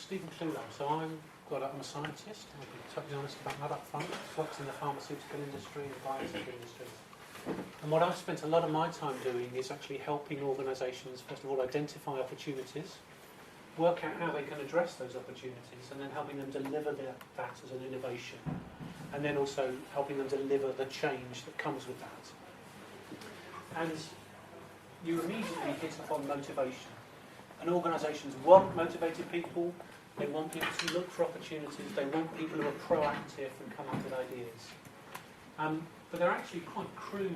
Stephen Clulow. So I'm a scientist. I'll be totally honest about that up front. Works in the pharmaceutical industry and biotech industry. And what I've spent a lot of my time doing is actually helping organisations, first of all, identify opportunities, work out how they can address those opportunities, and then helping them deliver that as an innovation, and then also helping them deliver the change that comes with that. And you immediately hit upon motivation. And organisations want motivated people, they want people to look for opportunities, they want people who are proactive and come up with ideas. But they're actually quite crude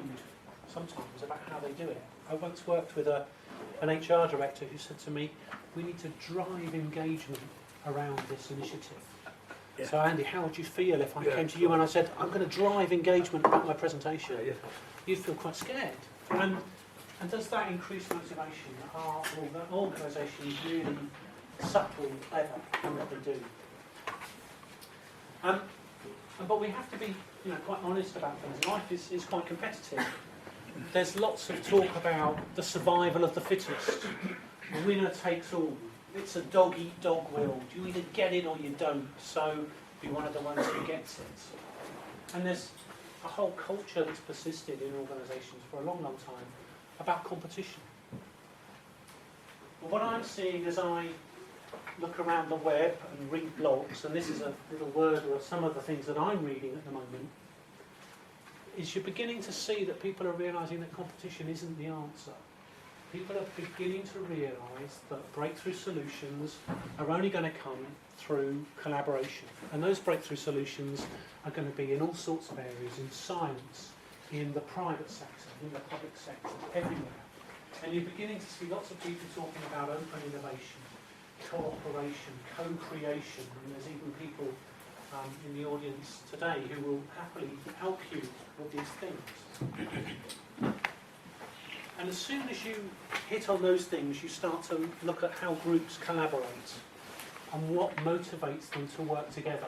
sometimes about how they do it. I once worked with an HR director who said to me, we need to drive engagement around this initiative. Yeah. So Andy, how would you feel if I came to you and I said, I'm going to drive engagement about my presentation? Yeah. You'd feel quite scared. And does that increase motivation? Are organisations really subtle and clever in what they do? But we have to be quite honest about things. Life is quite competitive. There's lots of talk about the survival of the fittest. The winner takes all. It's a dog-eat-dog world. You either get it or you don't, so be one of the ones who gets it. And there's a whole culture that's persisted in organisations for a long, long time about competition. Well, what I'm seeing as I look around the web and read blogs, and this is a little word or some of the things that I'm reading at the moment, is you're beginning to see that people are realising that competition isn't the answer. People are beginning to realise that breakthrough solutions are only going to come through collaboration. And those breakthrough solutions are going to be in all sorts of areas, in science, in the private sector, in the public sector, everywhere. And you're beginning to see lots of people talking about open innovation, cooperation, co-creation, and there's even people in the audience today who will happily help you with these things. And as soon as you hit on those things, you start to look at how groups collaborate and what motivates them to work together.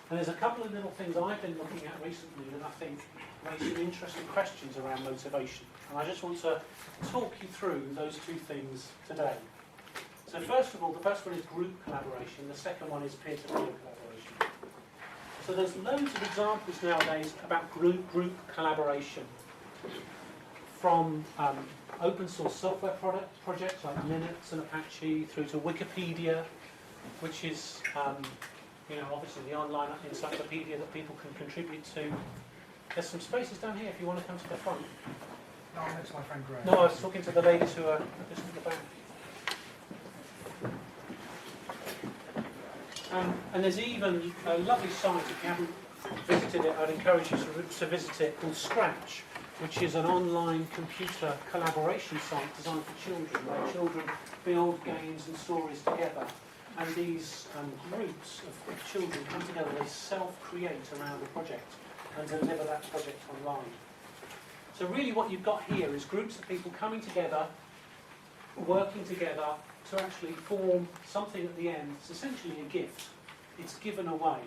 And there's a couple of little things I've been looking at recently that I think raise some interesting questions around motivation. And I just want to talk you through those two things today. So first of all, the first one is group collaboration, the second one is peer-to-peer collaboration. So there's loads of examples nowadays about group collaboration, from open source software projects like Linux and Apache through to Wikipedia, which is obviously the online encyclopedia that people can contribute to. There's some spaces down here if you want to come to the front. No, that's my friend Graham. No, I was talking to the ladies who are just at the back. And there's even a lovely site, if you haven't visited it, I'd encourage you to visit it, called Scratch, which is an online computer collaboration site designed for children, where children build games and stories together. And these groups of children come together, they self-create around a project and deliver that project online. So really what you've got here is groups of people coming together, working together to actually form something at the end. It's essentially a gift. It's given away.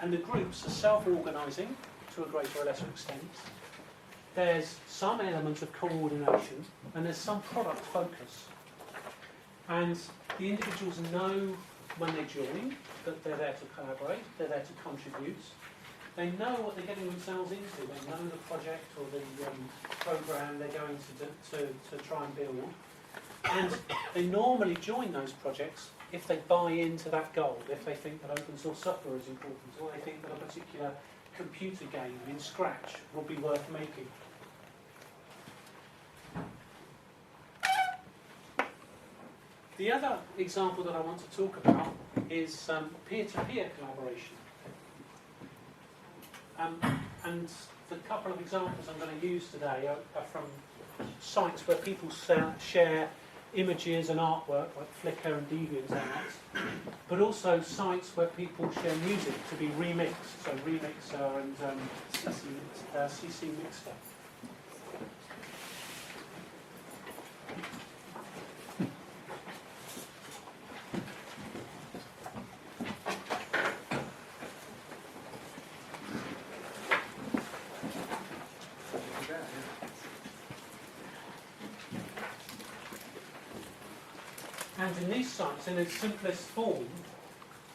And the groups are self-organising to a greater or lesser extent. There's some element of coordination and there's some product focus. And the individuals know when they join that they're there to collaborate, they're there to contribute. They know what they're getting themselves into. They know the project or the program they're going to try and build. And they normally join those projects if they buy into that goal, if they think that open source software is important, or they think that a particular computer game in Scratch would be worth making. The other example that I want to talk about is peer-to-peer collaboration. And the couple of examples I'm going to use today are from sites where people share images and artwork like Flickr and DeviantArt, but also sites where people share music to be remixed, so Remixer and CC Mixer. And in these sites, in its simplest form,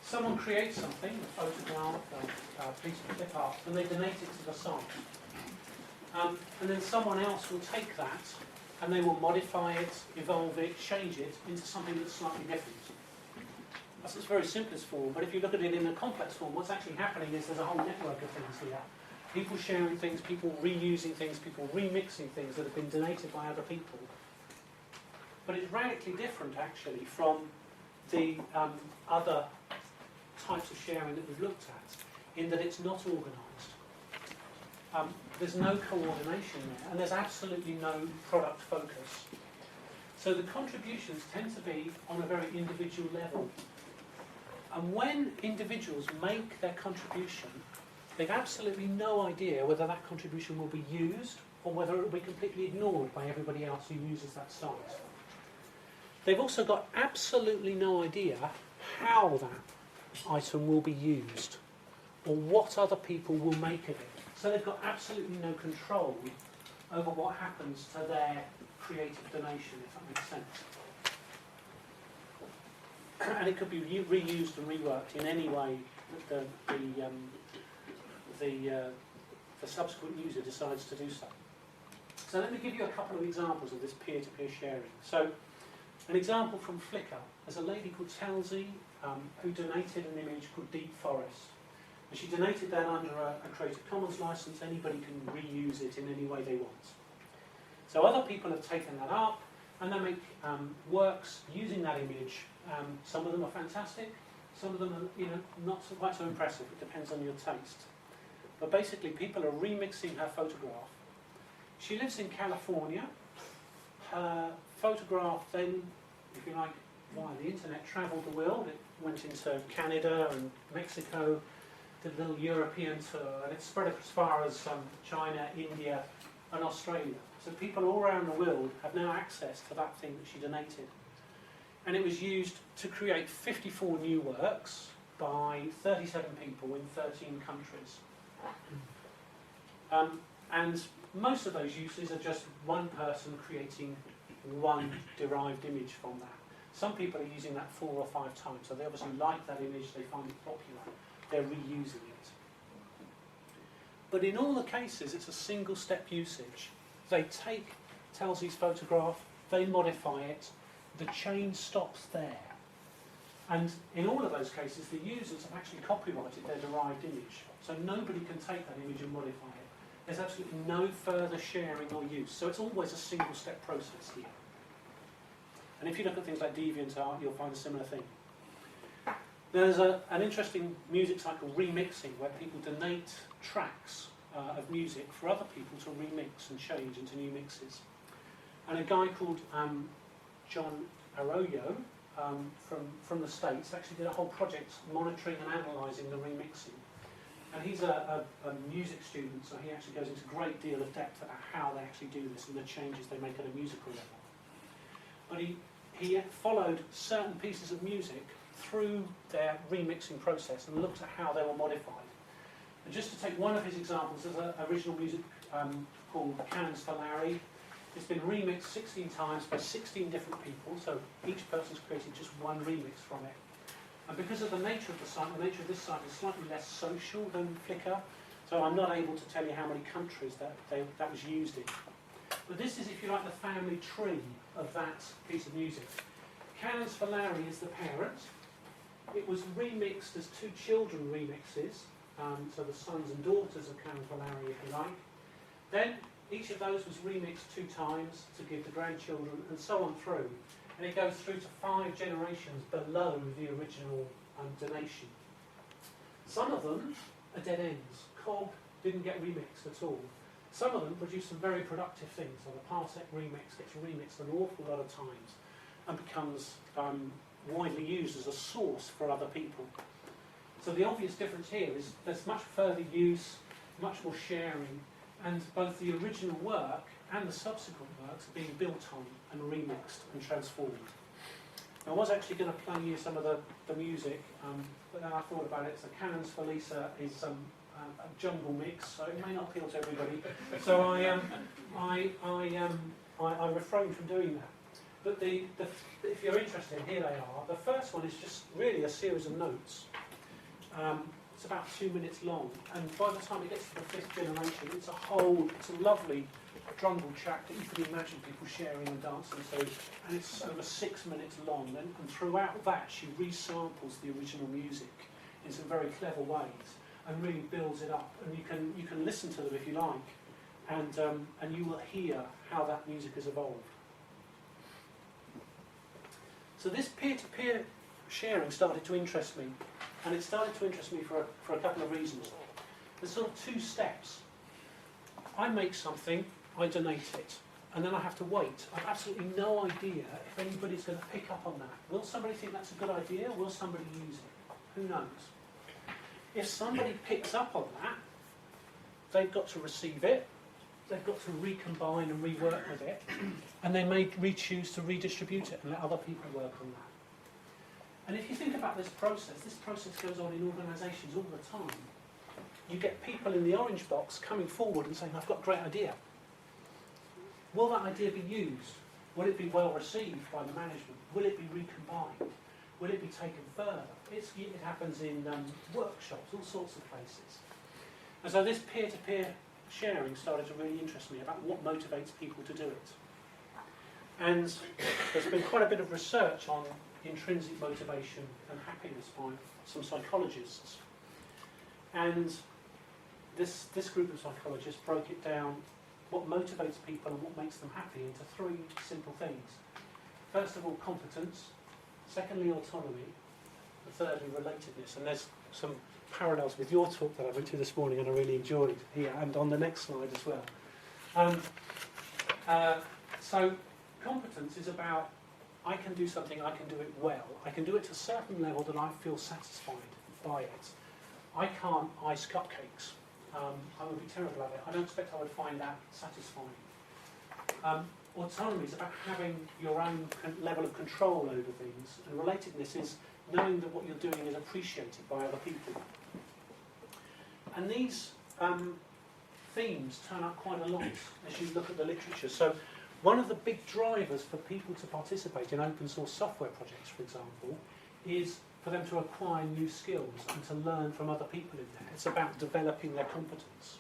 someone creates something, a photograph, a piece of clip art, and they donate it to the site. And then someone else will take that and they will modify it, evolve it, change it into something that's slightly different. That's its very simplest form, but if you look at it in a complex form, what's actually happening is there's a whole network of things here. People sharing things, people reusing things, people remixing things that have been donated by other people. But it's radically different, actually, from the other types of sharing that we've looked at, in that it's not organised. There's no coordination there, and there's absolutely no product focus. So the contributions tend to be on a very individual level. And when individuals make their contribution, they've absolutely no idea whether that contribution will be used or whether it will be completely ignored by everybody else who uses that site. They've also got absolutely no idea how that item will be used or what other people will make of it. So they've got absolutely no control over what happens to their creative donation, if that makes sense. And it could be reused and reworked in any way that the subsequent user decides to do so. So let me give you a couple of examples of this peer-to-peer sharing. So an example from Flickr. There's a lady called Telzy who donated an image called Deep Forest. And she donated that under a Creative Commons license. Anybody can reuse it in any way they want. So other people have taken that up and they make works using that image. Some of them are fantastic, some of them are not quite so impressive. It depends on your taste. But basically people are remixing her photograph. She lives in California. Her photograph then, if you like, via the internet travelled the world. It went into Canada and Mexico, did a little European tour, and it spread as far as China, India and Australia. So people all around the world have now access to that thing that she donated. And it was used to create 54 new works by 37 people in 13 countries. And most of those uses are just one person creating one derived image from that. Some people are using that 4 or 5 times, so they obviously like that image, they find it popular, they're reusing it. But in all the cases, it's a single step usage. They take Telzy's photograph, they modify it, the chain stops there. And in all of those cases, the users have actually copyrighted their derived image. So nobody can take that image and modify it. There's absolutely no further sharing or use. So it's always a single step process here. And if you look at things like DeviantArt, you'll find a similar thing. There's an interesting music site called Remixing, where people donate tracks of music for other people to remix and change into new mixes. And a guy called John Arroyo from the States actually did a whole project monitoring and analysing the remixing. And he's a music student, so he actually goes into a great deal of depth about how they actually do this and the changes they make at a musical level. But he followed certain pieces of music through their remixing process and looked at how they were modified. And just to take one of his examples, there's an original music called Cannons for Larry. It's been remixed 16 times by 16 different people, so each person's created just one remix from it. And because of the nature of the site, the nature of this site is slightly less social than Flickr, so I'm not able to tell you how many countries that was used in. But this is, if you like, the family tree of that piece of music. Cannons for Larry is the parent. It was remixed as 2 children remixes, so the sons and daughters of Cannons for Larry, if you like. Then each of those was remixed 2 times to give the grandchildren, and so on through. And it goes through to 5 generations below the original donation. Some of them are dead ends. Cog didn't get remixed at all. Some of them produce some very productive things. So the Parsec remix gets remixed an awful lot of times and becomes widely used as a source for other people. So the obvious difference here is there's much further use, much more sharing, and both the original work and the subsequent works are being built on and remixed and transformed. I was actually going to play you some of the music, but then I thought about it. So Cannons for Lisa is a jungle mix, so it may not appeal to everybody. So I refrained from doing that. But if you're interested, here they are. The first one is just really a series of notes. It's about 2 minutes long, and by the time it gets to the 5th generation, it's a lovely drumble track that you could imagine people sharing and dancing to, and it's over 6 minutes long, and throughout that she resamples the original music in some very clever ways and really builds it up, and you can listen to them if you like, and you will hear how that music has evolved. So this peer-to-peer sharing started to interest me, and it started to interest me for a couple of reasons. There's sort of 2 steps. I make something, I donate it, and then I have to wait. I've absolutely no idea if anybody's going to pick up on that. Will somebody think that's a good idea? Will somebody use it? Who knows? If somebody picks up on that, they've got to receive it, they've got to recombine and rework with it, and they may choose to redistribute it and let other people work on that. And if you think about this process goes on in organisations all the time. You get people in the orange box coming forward and saying, I've got a great idea. Will that idea be used? Will it be well received by the management? Will it be recombined? Will it be taken further? It happens in workshops, all sorts of places. And so this peer-to-peer sharing started to really interest me about what motivates people to do it. And there's been quite a bit of research on intrinsic motivation and happiness by some psychologists. And this group of psychologists broke it down, what motivates people and what makes them happy, into 3 simple things. First of all, competence. Secondly, autonomy. And thirdly, relatedness. And there's some parallels with your talk that I went to this morning and I really enjoyed here, and on the next slide as well. So competence is about, I can do something, I can do it well. I can do it to a certain level that I feel satisfied by it. I can't ice cupcakes. I would be terrible at it. I don't expect I would find that satisfying. Autonomy is about having your own level of control over things, and relatedness is knowing that what you're doing is appreciated by other people. And these themes turn up quite a lot as you look at the literature. So one of the big drivers for people to participate in open source software projects, for example, is for them to acquire new skills and to learn from other people in there. It's about developing their competence.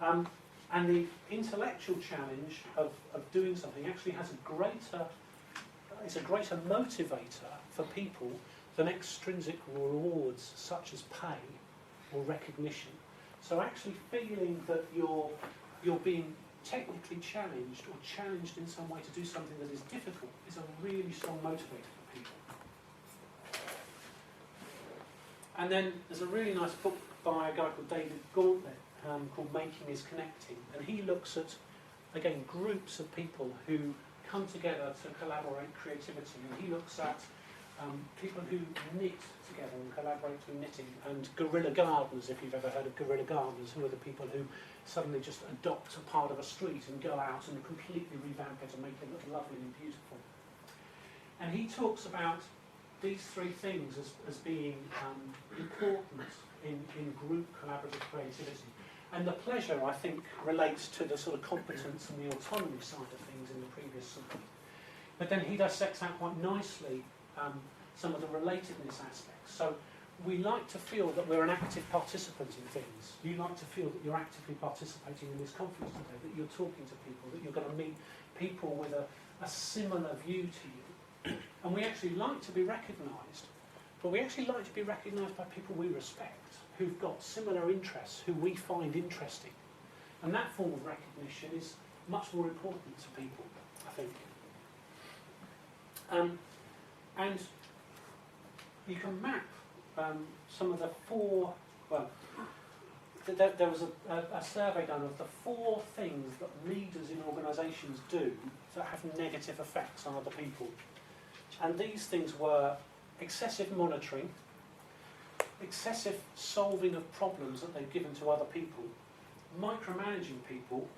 And the intellectual challenge of doing something actually has is a greater motivator for people than extrinsic rewards such as pay or recognition. So actually feeling that you're being technically challenged or challenged in some way to do something that is difficult is a really strong motivator for people. And then there's a really nice book by a guy called David Gauntlet called Making is Connecting, and he looks at, again, groups of people who come together to collaborate creativity, and he looks at people who knit together and collaborate through knitting, and guerrilla gardeners, if you've ever heard of guerrilla gardeners, who are the people who suddenly just adopt a part of a street and go out and completely revamp it and make it look lovely and beautiful. And he talks about these 3 things as being important in group collaborative creativity. And the pleasure, I think, relates to the sort of competence and the autonomy side of things in the previous slide. But then he dissects out quite nicely some of the relatedness aspects. So we like to feel that we're an active participant in things. You like to feel that you're actively participating in this conference today, that you're talking to people, that you're going to meet people with a similar view to you. And we actually like to be recognised, but we actually like to be recognised by people we respect, who've got similar interests, who we find interesting. And that form of recognition is much more important to people, I think. And you can map some of the 4, well, there was a survey done of the 4 things that leaders in organisations do that have negative effects on other people. And these things were excessive monitoring, excessive solving of problems that they've given to other people, micromanaging people,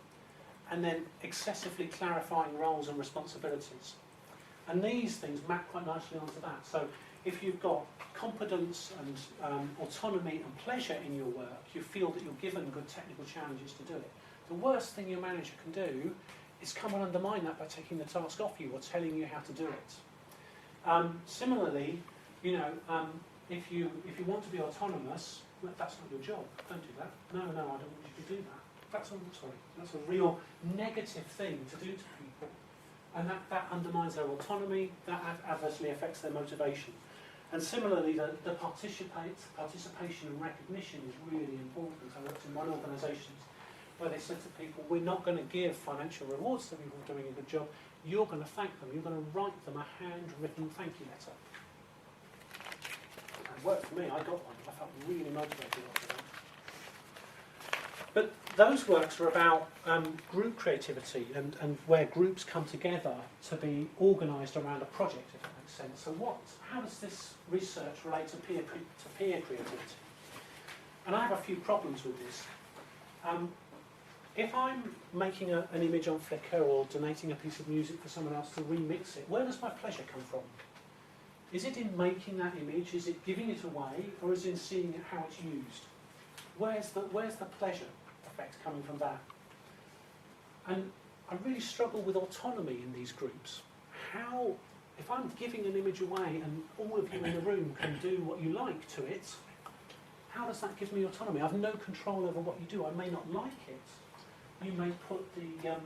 and then excessively clarifying roles and responsibilities. And these things map quite nicely onto that. So if you've got competence and autonomy and pleasure in your work, you feel that you're given good technical challenges to do it. The worst thing your manager can do it's come and undermine that by taking the task off you or telling you how to do it. Similarly, if you want to be autonomous, well, that's not your job. Don't do that. No, I don't want you to do that. That's a real negative thing to do to people, and that undermines their autonomy. That adversely affects their motivation. And similarly, the participation and recognition is really important. I worked in one organisation where they said to people, we're not going to give financial rewards to people doing a good job. You're going to thank them. You're going to write them a handwritten thank you letter. It worked for me. I got one. I felt really motivated after that. But those works are about group creativity and where groups come together to be organised around a project, if that makes sense. So how does this research relate to peer creativity? And I have a few problems with this. If I'm making an image on Flickr or donating a piece of music for someone else to remix it, where does my pleasure come from? Is it in making that image? Is it giving it away? Or is it in seeing how it's used? Where's the pleasure effect coming from that? And I really struggle with autonomy in these groups. If I'm giving an image away and all of you in the room can do what you like to it, how does that give me autonomy? I have no control over what you do. I may not like it. You may put the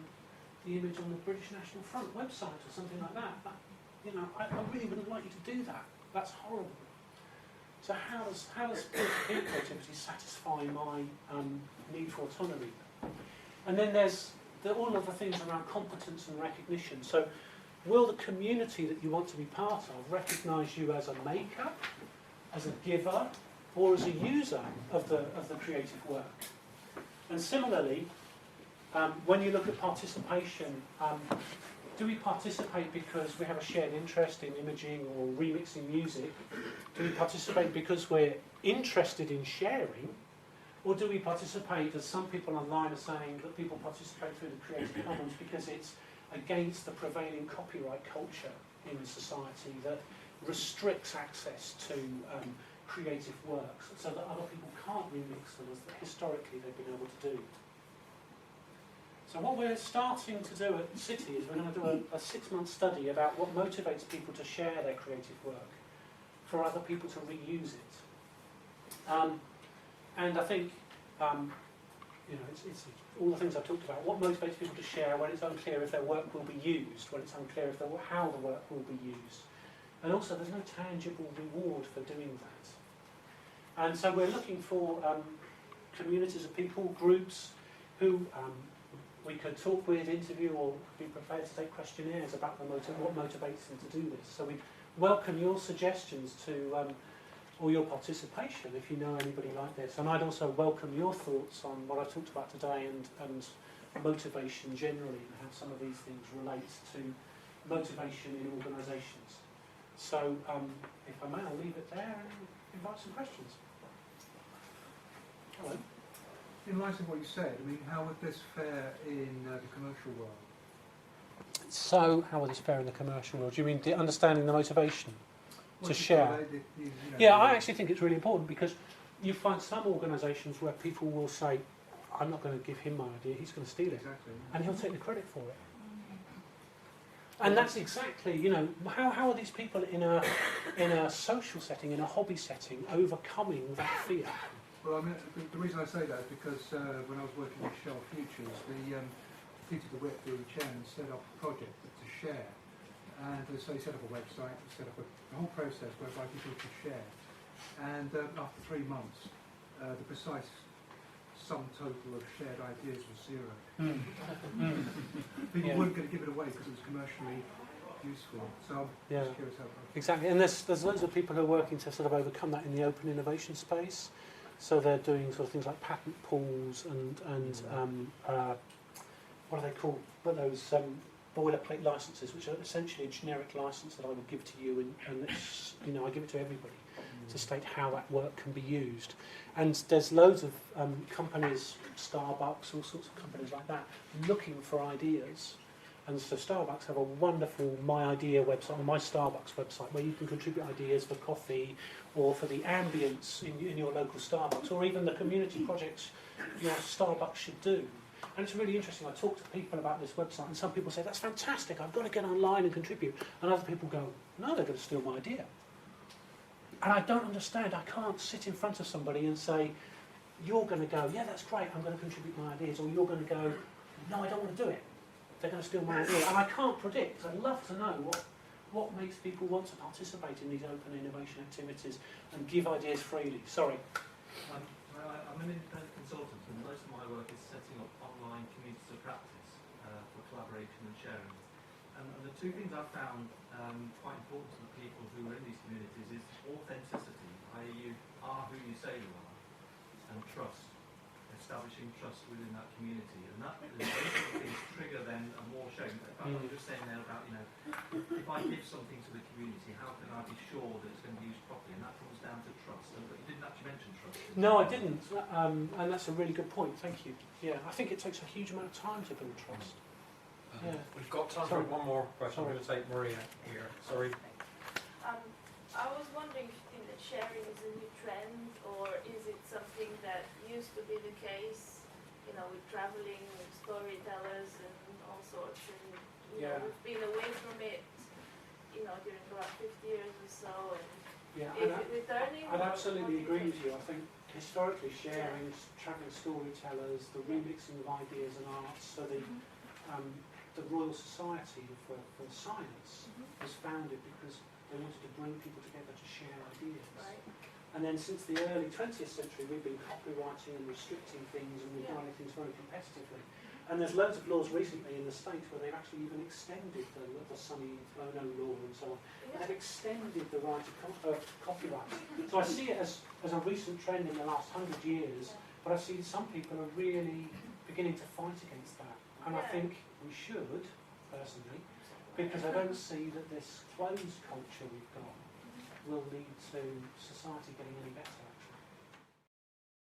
image on the British National Front website or something like that. I really wouldn't like you to do that. That's horrible. So how does peer creativity satisfy my need for autonomy? And then there's all of the things around competence and recognition. So will the community that you want to be part of recognise you as a maker, as a giver, or as a user of the creative work? And similarly, when you look at participation, do we participate because we have a shared interest in imaging or remixing music? Do we participate because we're interested in sharing? Or do we participate, as some people online are saying, that people participate through the Creative Commons because it's against the prevailing copyright culture in society that restricts access to creative works so that other people can't remix them as historically they've been able to do? So what we're starting to do at City is we're going to do a 6-month study about what motivates people to share their creative work for other people to reuse it. And I think, it's all the things I've talked about. What motivates people to share when it's unclear if their work will be used, when it's unclear if how the work will be used. And also there's no tangible reward for doing that. And so we're looking for communities of people, groups, who we could talk with, interview, or be prepared to take questionnaires about what motivates them to do this. So we welcome your suggestions to, or your participation if you know anybody like this. And I'd also welcome your thoughts on what I've talked about today and motivation generally and how some of these things relate to motivation in organisations. So if I may, I'll leave it there and invite some questions. Hello. In light of what you said, I mean, how would this fare in the commercial world? So, how would this fare in the commercial world? Do you mean understanding the motivation to share? Yeah, I actually think it's really important because you find some organisations where people will say, I'm not going to give him my idea, he's going to steal it. Exactly. And he'll take the credit for it. And that's exactly, how are these people in a social setting, in a hobby setting, overcoming that fear? Well, I mean, the reason I say that is because when I was working with Shell Futures, Peter DeWitt, the chairman, set up a project to share. And so he set up a website, set up a whole process whereby people could share. And after 3 months, the precise sum total of shared ideas was 0. People weren't going to give it away because it was commercially useful. So I'm just curious how. Exactly, and there's loads of people who are working to sort of overcome that in the open innovation space. So they're doing sort of things like patent pools and what are they called? But those boilerplate licenses, which are essentially a generic license that I would give to you, and it's, I give it to everybody to state how that work can be used. And there's loads of companies, Starbucks, all sorts of companies like that, looking for ideas. And so Starbucks have a wonderful My Idea website, or My Starbucks website, where you can contribute ideas for coffee or for the ambience in your local Starbucks, or even the community projects your Starbucks should do. And it's really interesting. I talk to people about this website, and some people say, that's fantastic, I've got to get online and contribute. And other people go, no, they're going to steal my idea. And I don't understand. I can't sit in front of somebody and say, you're going to go, yeah, that's great, I'm going to contribute my ideas. Or you're going to go, no, I don't want to do it. They're going to steal my idea. And I can't predict. I'd love to know what makes people want to participate in these open innovation activities and give ideas freely. Sorry. I'm an independent consultant, and most of my work is setting up online communities of practice for collaboration and sharing. And the two things I've found quite important to the people who are in these communities is authenticity, i.e. you are who you say you are, and trust, establishing trust within that community. And that those sort of things trigger then a more sharing. In fact, I was just saying there about, if I give something to the community, how can I be sure that it's going to be used properly? And that comes down to trust. And you didn't actually mention trust. No, I didn't, and that's a really good point, thank you. Yeah, I think it takes a huge amount of time to build trust. Yeah. We've got time for one more question. I'm going to take Maria here. Sorry. I was wondering if you think that sharing is a new trend, or is it something that used to be the case, with traveling, with storytellers and all sorts, and we've been away from it, during the last 50 years or so, and Yeah, is it returning? I'd absolutely agree with you. I think historically sharing, travelling storytellers, the remixing of ideas and arts, so the Royal Society for Science was founded because they wanted to bring people together to share ideas. Right. And then since the early 20th century, we've been copywriting and restricting things, and we've done things very competitively. And there's loads of laws recently in the States where they've actually even extended the Sonny Bono law and so on. And they've extended the right of copyright. So I see it as a recent trend in the last 100 years, but I see some people are really beginning to fight against that. And I think we should, personally, because I don't see that this closed culture we've got will lead to society getting any better, actually.